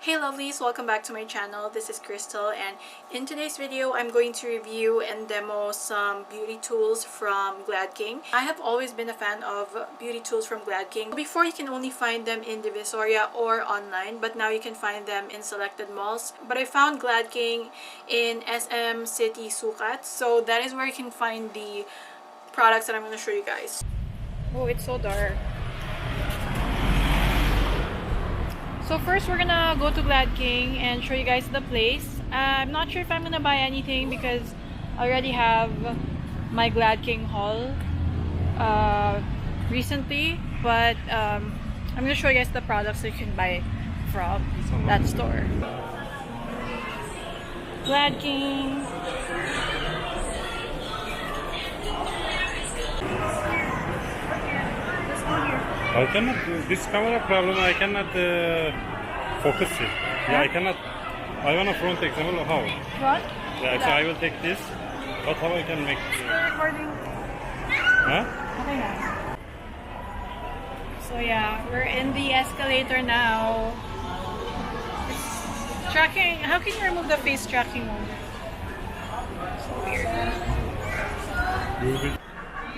Hey lovelies, welcome back to my channel. This is Crystal, and in today's video I'm going to review and demo some beauty tools from Gladking. I have always been a fan of beauty tools from Gladking. Before, you can only find them in Divisoria or online, but now you can find them in selected malls. But I found Gladking in SM City Sukat, so that is where you can find the products that I'm going to show you guys. Oh, it's so dark. So first, we're gonna go to Gladking and show you guys the place. I'm not sure if I'm gonna buy anything because I already have my Gladking haul recently, but I'm gonna show you guys the products that you can buy from that store. Gladking. I cannot, this camera problem, I cannot focus it. Yeah, I cannot, I want a front example. How? Front? Yeah, so I will take this, but how I can make We're recording. Huh? Okay na. So yeah, we're in the escalator now. It's tracking, how can you remove the face tracking mode? So weird.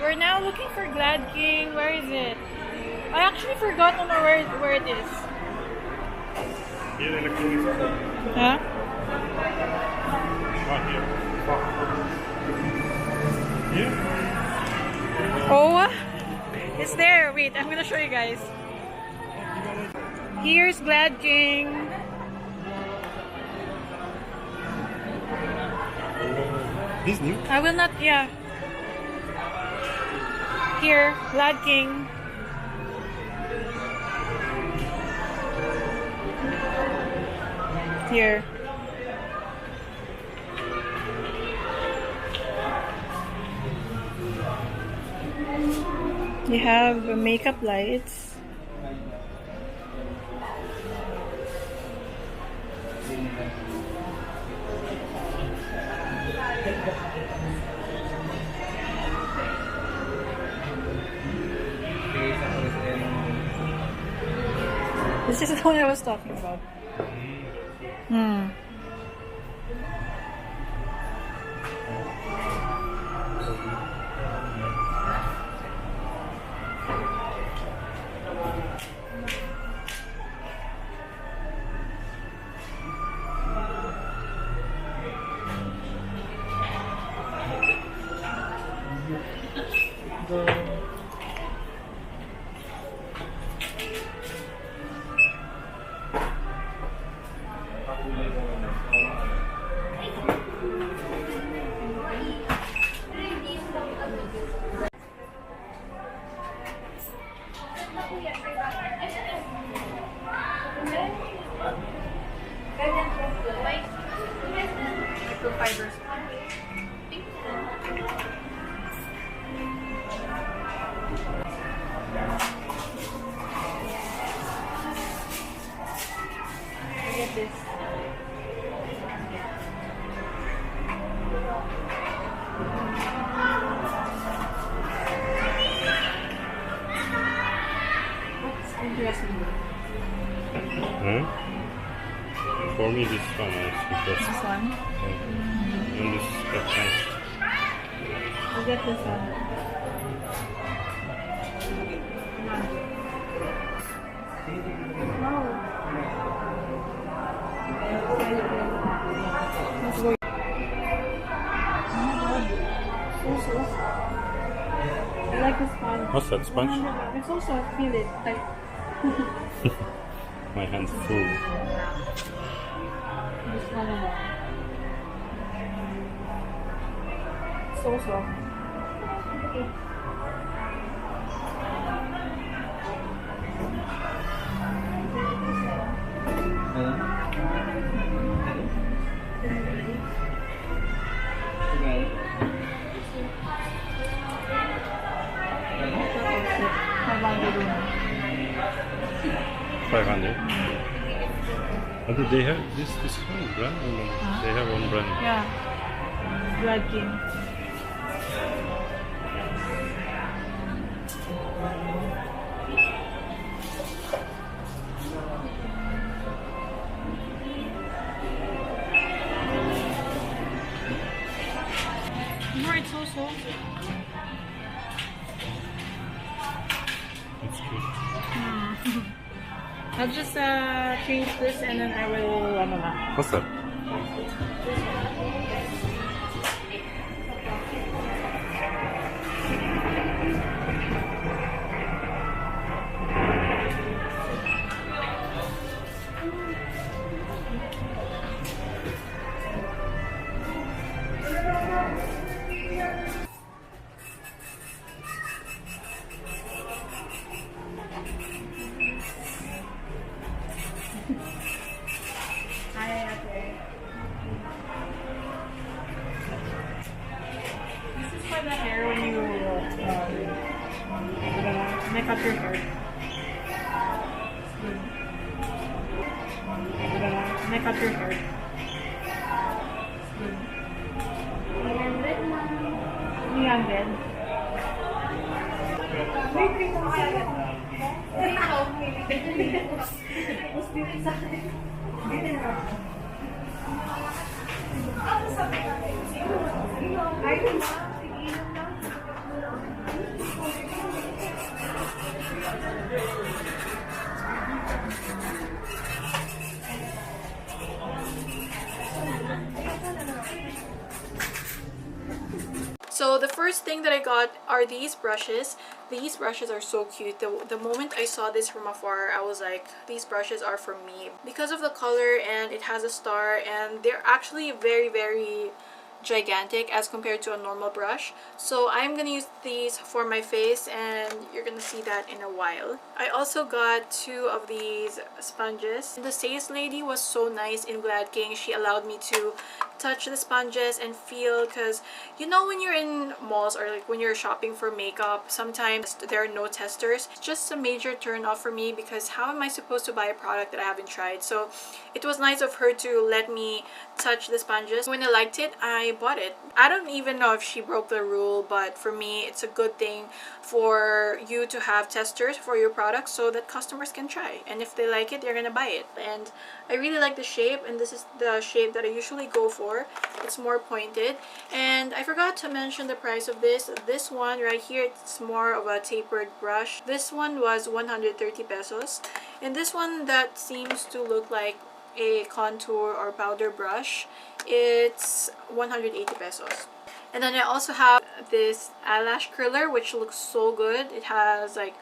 We're now looking for Gladking. Where is it? I actually forgot where it is. Here, electronics. Huh? Here? Oh, it's there. Wait, I'm gonna show you guys. Here's Gladking. This new? I will not, yeah. Here, Gladking. Here. You have makeup lights. This is the one I was talking about. Microfibers. Look at this. What's interesting? For me, this one is because This one? and this is quite nice. I'll get this one. Let's go. I like the sponge. What's that, sponge? It's also a feel it type. My hand's full. This one. So soft. $500. Oh, do they have this one brand? Or no? They have one brand. Yeah. Gladking. pesos. It's cute. I'll just change this and then I will What's that? This is for the hair when you make up your hair. Make up your hair. Yan din. So the first thing that I got are these brushes. These brushes are so cute. The moment I saw this from afar, I was like, these brushes are for me. Because of the color and it has a star and they're actually very gigantic as compared to a normal brush. So I'm gonna use these for my face and you're gonna see that in a while. I also got 2 of these sponges. The sales lady was so nice in Gladking. She allowed me to touch the sponges and feel, because you know when you're in malls or like when you're shopping for makeup, sometimes there are no testers. It's just a major turn off for me because how am I supposed to buy a product that I haven't tried? So it was nice of her to let me touch the sponges. When I liked it, I bought it. I don't even know if she broke the rule, but for me it's a good thing for you to have testers for your products so that customers can try, and if they like it, they're gonna buy it. And I really like the shape, and this is the shape that I usually go for. It's more pointed. And I forgot to mention the price of this. This one right here, it's more of a tapered brush. This one was 130 pesos, and this one that seems to look like a contour or powder brush, it's 180 pesos. And then I also have this eyelash curler, which looks so good. It has like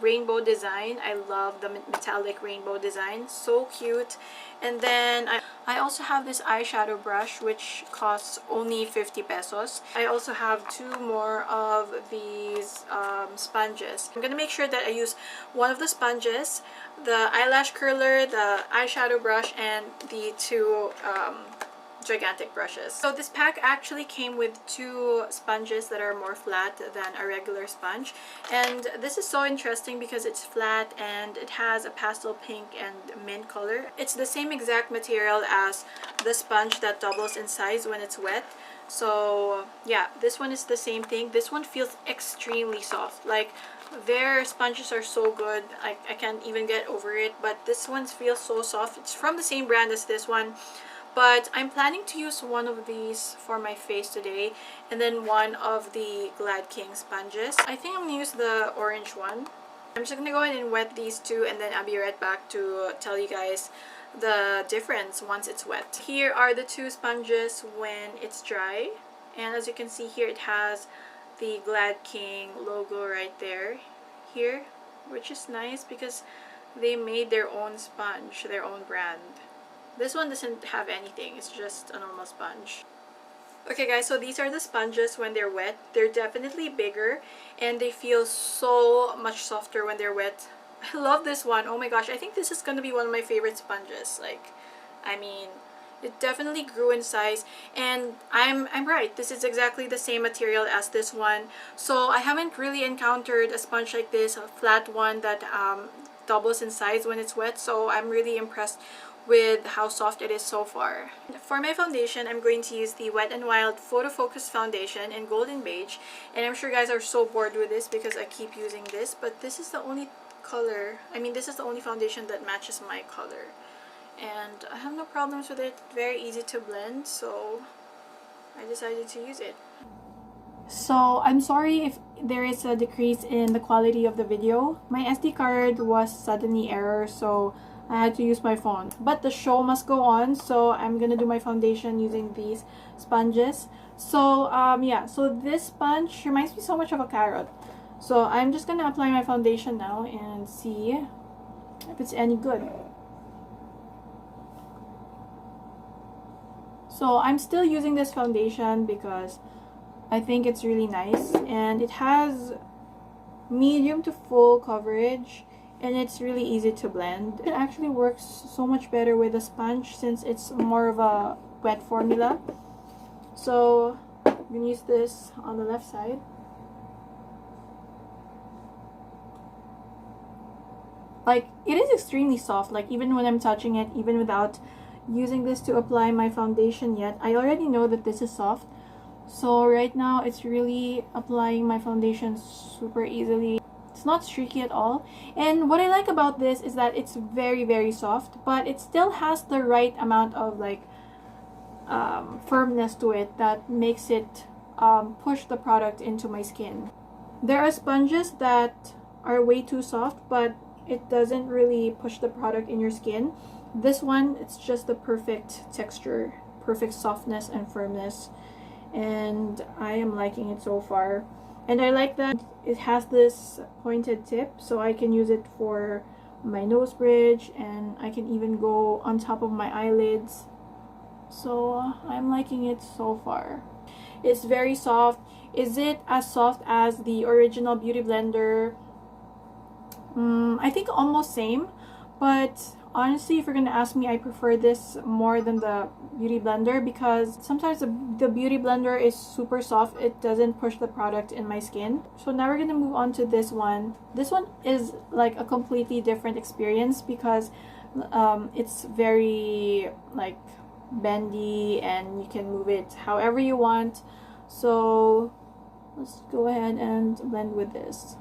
rainbow design. I love the metallic rainbow design, so cute. And then I also have this eyeshadow brush, which costs only 50 pesos. I also have 2 more of these sponges. I'm gonna make sure that I use one of the sponges, the eyelash curler, the eyeshadow brush, and the 2 gigantic brushes. So this pack actually came with 2 sponges that are more flat than a regular sponge, and this is so interesting because it's flat and it has a pastel pink and mint color. It's the same exact material as the sponge that doubles in size when it's wet. So yeah, this one is the same thing. This one feels extremely soft. Like, their sponges are so good, I can't even get over it, but this one feels so soft. It's from the same brand as this one. But I'm planning to use one of these for my face today, and then one of the Gladking sponges. I think I'm going to use the orange one. I'm just going to go ahead and wet these 2, and then I'll be right back to tell you guys the difference once it's wet. Here are the 2 sponges when it's dry. And as you can see here, it has the Gladking logo right there. Here, which is nice because they made their own sponge, their own brand. This one doesn't have anything, it's just a normal sponge. Okay guys, so these are the sponges when they're wet. They're definitely bigger and they feel so much softer when they're wet. I love this one. Oh my gosh, I think this is gonna be one of my favorite sponges. Like, I mean, it definitely grew in size, and I'm right. This is exactly the same material as this one. So I haven't really encountered a sponge like this, a flat one that doubles in size when it's wet. So I'm really impressed with how soft it is so far. For my foundation, I'm going to use the Wet n Wild Photo Focus Foundation in Golden Beige. And I'm sure you guys are so bored with this because I keep using this, but this is the only color, this is the only foundation that matches my color. And I have no problems with it. Very easy to blend, so I decided to use it. So I'm sorry if there is a decrease in the quality of the video. My SD card was suddenly error, so I had to use my phone. But the show must go on, so I'm gonna do my foundation using these sponges. So yeah, so this sponge reminds me so much of a carrot. So I'm just gonna apply my foundation now and see if it's any good. So I'm still using this foundation because I think it's really nice, and it has medium to full coverage, and it's really easy to blend. It actually works so much better with a sponge since it's more of a wet formula. So I'm gonna use this on the left side. Like, it is extremely soft, like even when I'm touching it, even without using this to apply my foundation yet, I already know that this is soft. So right now it's really applying my foundation super easily. It's not streaky at all. And what I like about this is that it's very, very soft, but it still has the right amount of like firmness to it that makes it push the product into my skin. There are sponges that are way too soft, but it doesn't really push the product in your skin. This one, it's just the perfect texture, perfect softness and firmness, and I am liking it so far. And I like that it has this pointed tip, so I can use it for my nose bridge, and I can even go on top of my eyelids. So I'm liking it so far. It's very soft. Is it as soft as the original Beauty Blender? I think almost same, but honestly, if you're gonna ask me, I prefer this more than the Beauty Blender because sometimes the Beauty Blender is super soft. It doesn't push the product in my skin. So now we're gonna move on to this one. This one is like a completely different experience because it's very like bendy and you can move it however you want. So let's go ahead and blend with this.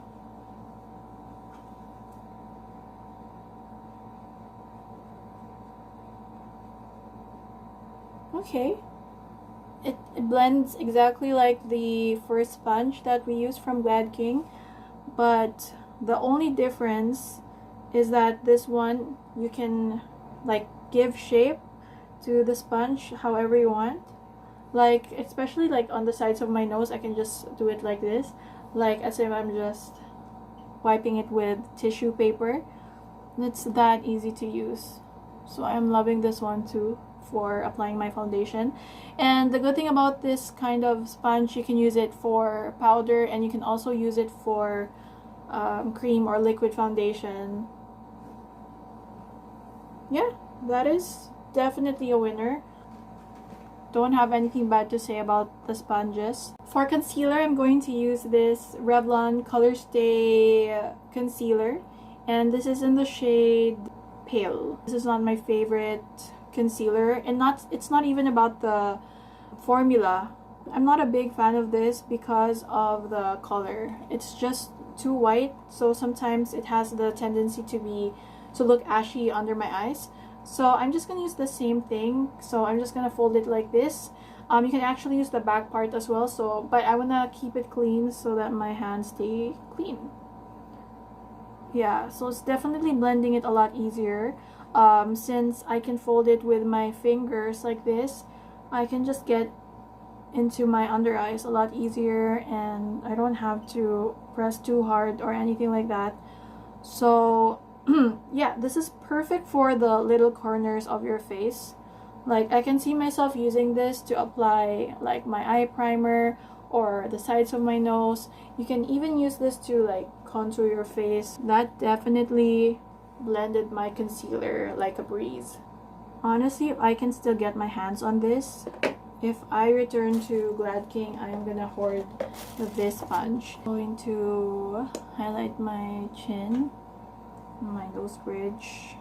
Okay, it blends exactly like the first sponge that we used from Gladking, but the only difference is that this one you can like give shape to the sponge however you want. Like especially like on the sides of my nose, I can just do it like this, like as if I'm just wiping it with tissue paper. It's that easy to use. So I'm loving this one too for applying my foundation. And the good thing about this kind of sponge, you can use it for powder and you can also use it for cream or liquid foundation. Yeah, that is definitely a winner. Don't have anything bad to say about the sponges. For concealer, I'm going to use this Revlon Color Stay concealer, and this is in the shade Pale. This is not my favorite concealer, and it's not even about the formula. I'm not a big fan of this because of the color. It's just too white, so sometimes it has the tendency to look ashy under my eyes. So I'm just gonna use the same thing. So I'm just gonna fold it like this. You can actually use the back part as well, but I wanna keep it clean so that my hands stay clean. Yeah, so it's definitely blending it a lot easier. Since I can fold it with my fingers like this, I can just get into my under eyes a lot easier, and I don't have to press too hard or anything like that. So yeah, this is perfect for the little corners of your face. Like I can see myself using this to apply like my eye primer or the sides of my nose. You can even use this to like contour your face. That definitely blended my concealer like a breeze. Honestly, I can still get my hands on this. If I return to Gladking, I'm gonna hoard this sponge. I'm going to highlight my chin, my nose bridge,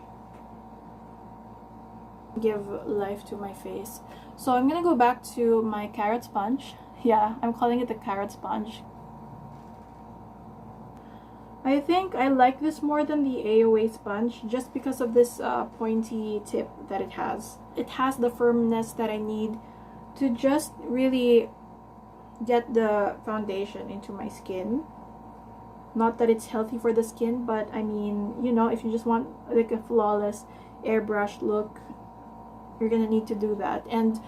give life to my face. So I'm gonna go back to my carrot sponge. Yeah, I'm calling it the carrot sponge. I think I like this more than the AOA sponge just because of this pointy tip that it has. It has the firmness that I need to just really get the foundation into my skin. Not that it's healthy for the skin, but I mean, you know, if you just want like a flawless airbrush look, you're gonna need to do that. And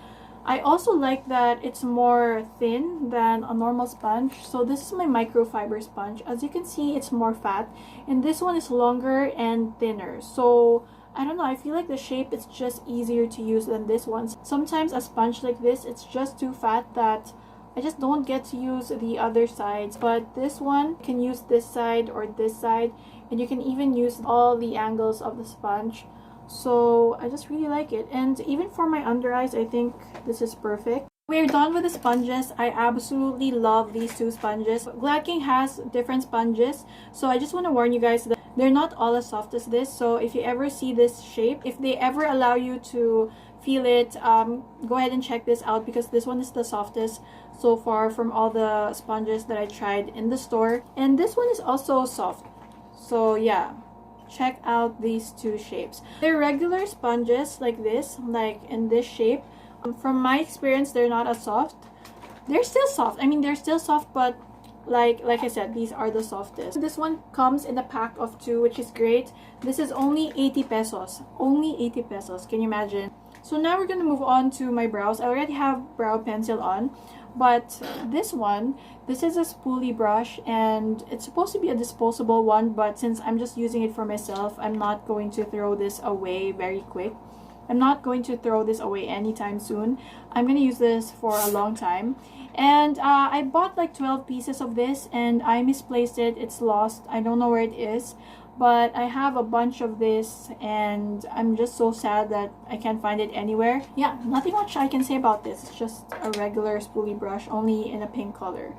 I also like that it's more thin than a normal sponge. So this is my microfiber sponge. As you can see, it's more fat, and this one is longer and thinner. So I don't know, I feel like the shape is just easier to use than this one. Sometimes a sponge like this, it's just too fat that I just don't get to use the other sides. But this one, you can use this side or this side, and you can even use all the angles of the sponge. So I just really like it. And even for my under eyes, I think this is perfect. We're done with the sponges. I absolutely love these two sponges. Gladking has different sponges, so I just want to warn you guys that they're not all as soft as this. So if you ever see this shape, if they ever allow you to feel it, go ahead and check this out, because this one is the softest so far from all the sponges that I tried in the store. And this one is also soft. So yeah, check out these two shapes. They're regular sponges like this, like in this shape. From my experience, they're not as soft. They're still soft. I mean, they're still soft, but like I said, these are the softest. This one comes in a pack of 2, which is great. This is only 80 pesos. Only 80 pesos. Can you imagine? So now we're gonna move on to my brows. I already have brow pencil on, but this one, this is a spoolie brush, and it's supposed to be a disposable one, but since I'm just using it for myself, I'm not going to throw this away very quick. I'm not going to throw this away anytime soon. I'm gonna use this for a long time. And I bought like 12 pieces of this, and I misplaced it. It's lost. I don't know where it is. But I have a bunch of this, and I'm just so sad that I can't find it anywhere. Yeah, nothing much I can say about this. It's just a regular spoolie brush, only in a pink color.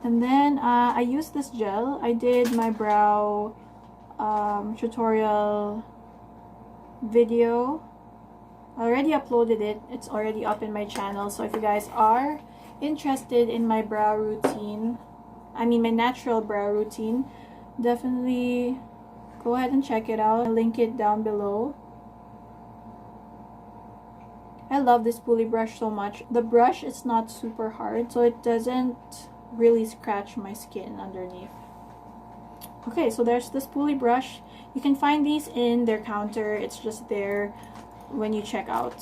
And then I used this gel. I did my brow tutorial video. I already uploaded it. It's already up in my channel. So if you guys are interested in my brow routine, I mean my natural brow routine, definitely go ahead and check it out. I'll link it down below. I love this spoolie brush so much. The brush is not super hard, so it doesn't really scratch my skin underneath. Okay, so there's the spoolie brush. You can find these in their counter. It's just there when you check out.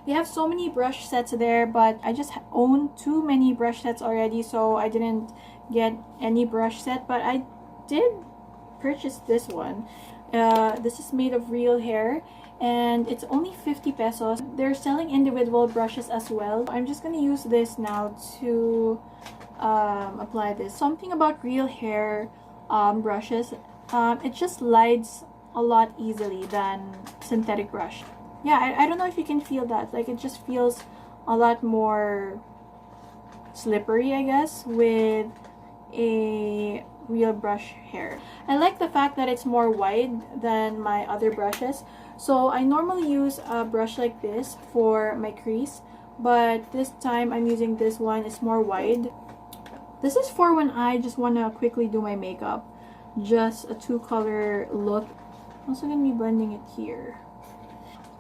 They have so many brush sets there, but I just own too many brush sets already, so I didn't get any brush set. But I did purchase this one. This is made of real hair, and it's only 50 pesos. They're selling individual brushes as well. I'm just gonna use this now to apply this. Something about real hair brushes, it just slides a lot easily than synthetic brush. Yeah, I don't know if you can feel that. Like, it just feels a lot more slippery, I guess, with a real brush hair. I like the fact that it's more wide than my other brushes. So I normally use a brush like this for my crease, but this time I'm using this one. It's more wide. This is for when I just want to quickly do my makeup. Just a 2-color look. I'm also going to be blending it here.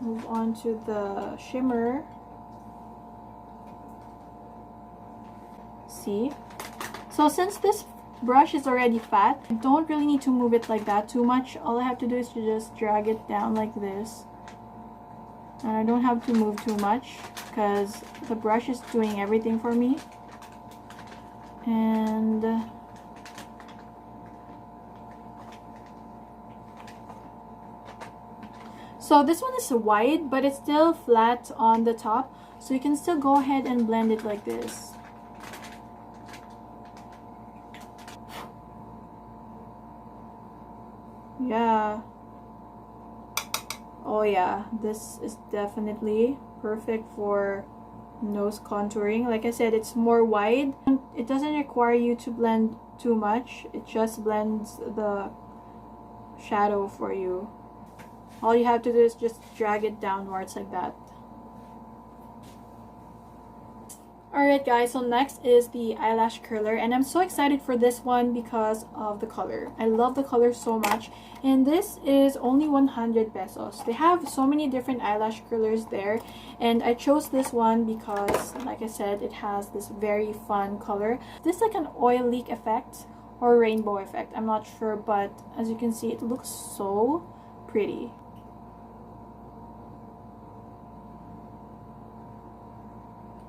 Move on to the shimmer. See? So since this brush is already fat, I don't really need to move it like that too much. All I have to do is to just drag it down like this. And I don't have to move too much because the brush is doing everything for me. And so this one is wide, but it's still flat on the top, so you can still go ahead and blend it like this. Yeah. Oh yeah, this is definitely perfect for nose contouring. Like I said, it's more wide. It doesn't require you to blend too much. It just blends the shadow for you. All you have to do is just drag it downwards like that. Alright guys, so next is the eyelash curler, and I'm so excited for this one because of the color. I love the color so much, and this is only 100 pesos. They have so many different eyelash curlers there, and I chose this one because, like I said, it has this very fun color. This is like an oil leak effect or rainbow effect, I'm not sure, but as you can see, it looks so pretty.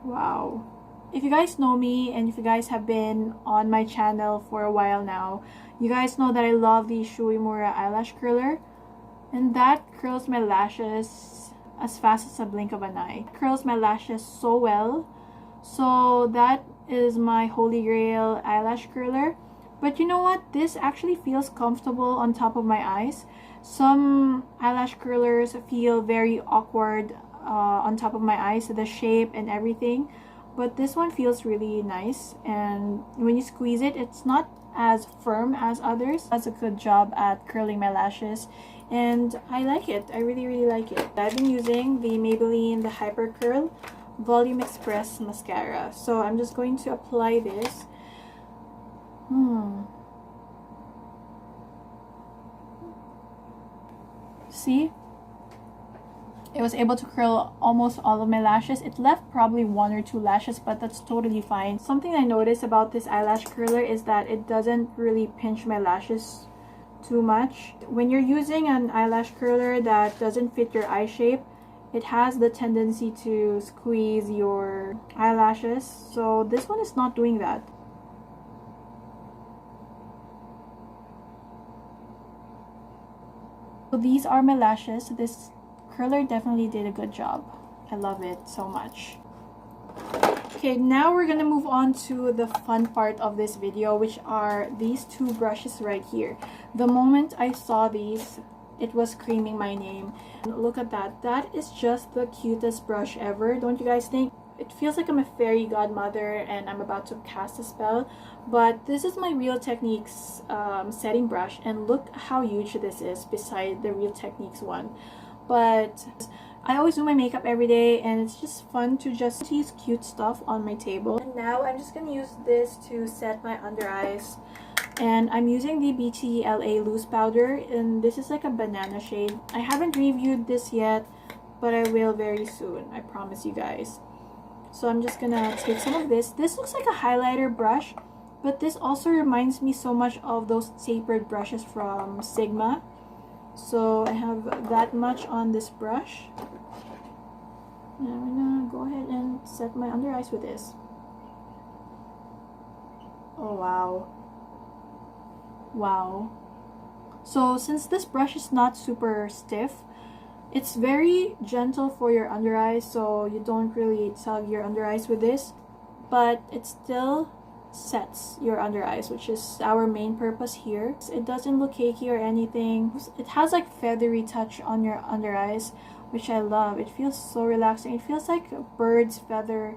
Wow. If you guys know me and if you guys have been on my channel for a while now, you guys know that I love the PHOERA eyelash curler, and that curls my lashes as fast as a blink of an eye. It curls my lashes so well. So that is my holy grail eyelash curler. But you know what? This actually feels comfortable on top of my eyes. Some eyelash curlers feel very awkward on top of my eyes, the shape and everything. But this one feels really nice, and when you squeeze it, it's not as firm as others. It does a good job at curling my lashes, and I like it. I really like it. I've been using the Maybelline the Hyper Curl Volume Express mascara, so I'm just going to apply this. See? It was able to curl almost all of my lashes. It left probably 1 or 2 lashes, but that's totally fine. Something I noticed about this eyelash curler is that it doesn't really pinch my lashes too much. When you're using an eyelash curler that doesn't fit your eye shape, it has the tendency to squeeze your eyelashes. So this one is not doing that. So these are my lashes. This curler definitely did a good job. I love it so much. Okay, now we're gonna move on to the fun part of this video, which are these 2 brushes right here. The moment I saw these, it was screaming my name. Look at that. That is just the cutest brush ever, don't you guys think? It feels like I'm a fairy godmother and I'm about to cast a spell. But this is my Real Techniques setting brush, and look how huge this is beside the Real Techniques one. But I always do my makeup every day, and it's just fun to just use cute stuff on my table. And now I'm just gonna use this to set my under eyes, and I'm using the BTLA loose powder, and this is like a banana shade. I haven't reviewed this yet, but I will very soon, I promise you guys. So I'm just gonna take some of this. This looks like a highlighter brush, but this also reminds me so much of those tapered brushes from Sigma. So I have that much on this brush, and I'm gonna go ahead and set my under eyes with this. Oh wow. Wow. So since this brush is not super stiff, it's very gentle for your under eyes, so you don't really tug your under eyes with this, but it still sets your under eyes, which is our main purpose here. It doesn't look cakey or anything. It has like feathery touch on your under eyes, which I love. It feels so relaxing. It feels like a bird's feather,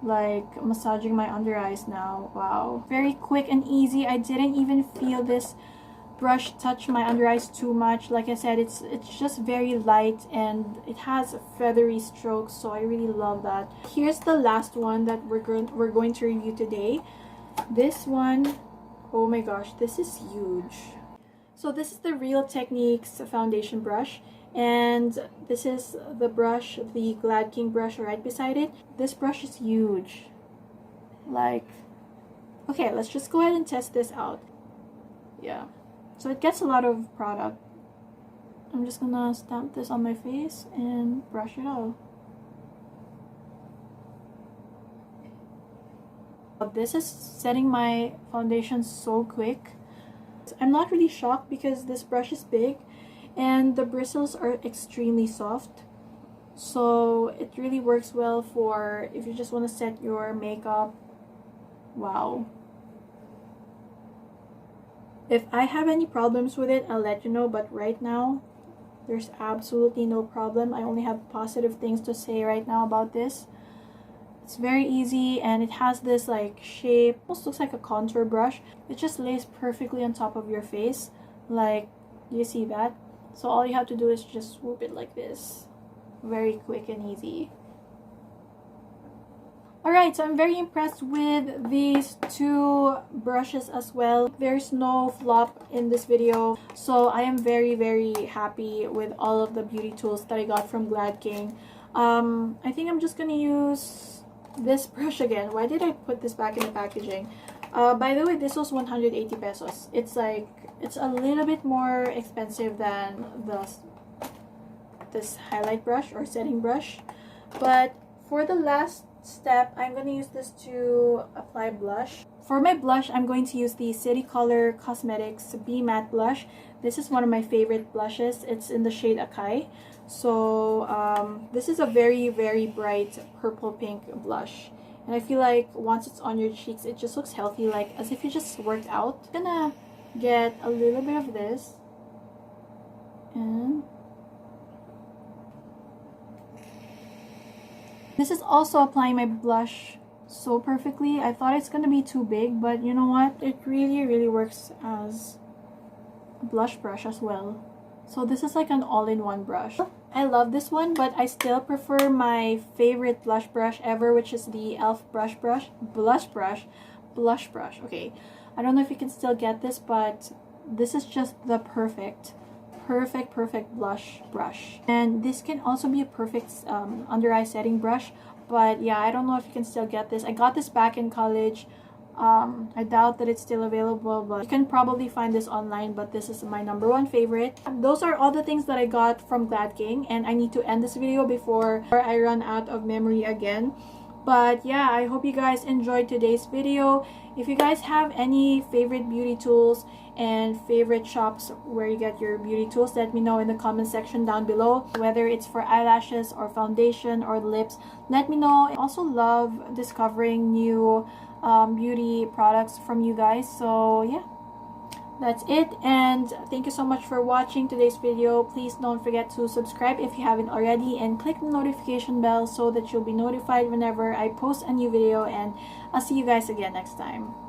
like massaging my under eyes now. Wow. Very quick and easy. I didn't even feel this brush touch my under eyes too much. Like I said, it's just very light and it has feathery strokes, so I really love that. Here's the last one that we're going to review today. This one, oh my gosh, this is huge. So this is the Real Techniques foundation brush, and this is the brush, the Gladking brush right beside it. This brush is huge. Like, okay, let's just go ahead and test this out. Yeah, so it gets a lot of product. I'm just gonna stamp this on my face and brush it off. This is setting my foundation so quick. I'm not really shocked because this brush is big and the bristles are extremely soft. So it really works well for if you just want to set your makeup. Wow. If I have any problems with it, I'll let you know, but right now there's absolutely no problem. I only have positive things to say right now about this. It's very easy, and it has this like shape, almost looks like a contour brush. It just lays perfectly on top of your face. Like, do you see that? So all you have to do is just swoop it like this. Very quick and easy. Alright, so I'm very impressed with these two brushes as well. There's no flop in this video, so I am very, very happy with all of the beauty tools that I got from Gladking. I think I'm just gonna use this brush again. Why did I put this back in the packaging? By the way, this was 180 pesos. It's like, it's a little bit more expensive than this highlight brush or setting brush. But for the last step, I'm going to use this to apply blush. For my blush, I'm going to use the City Color Cosmetics Be Matte Blush. This is one of my favorite blushes. It's in the shade Acai. So this is a very, very bright purple pink blush. And I feel like once it's on your cheeks, it just looks healthy, like as if you just worked out. I'm gonna get a little bit of this. And this is also applying my blush so perfectly. I thought it's gonna be too big, but you know what? It really, really works as a blush brush as well. So this is like an all-in-one brush. I love this one, but I still prefer my favorite blush brush ever, which is the e.l.f. blush brush. Okay, I don't know if you can still get this, but this is just the perfect blush brush. And this can also be a perfect under eye setting brush, but yeah, I don't know if you can still get this. I got this back in college. I doubt that it's still available, but you can probably find this online, but this is my #1 favorite. Those are all the things that I got from Gladking, and I need to end this video before I run out of memory again. But yeah, I hope you guys enjoyed today's video. If you guys have any favorite beauty tools and favorite shops where you get your beauty tools, let me know in the comment section down below. Whether it's for eyelashes or foundation or lips, let me know. I also love discovering new beauty products from you guys. So yeah, that's it, and thank you so much for watching today's video. Please don't forget to subscribe if you haven't already, and click the notification bell so that you'll be notified whenever I post a new video, and I'll see you guys again next time.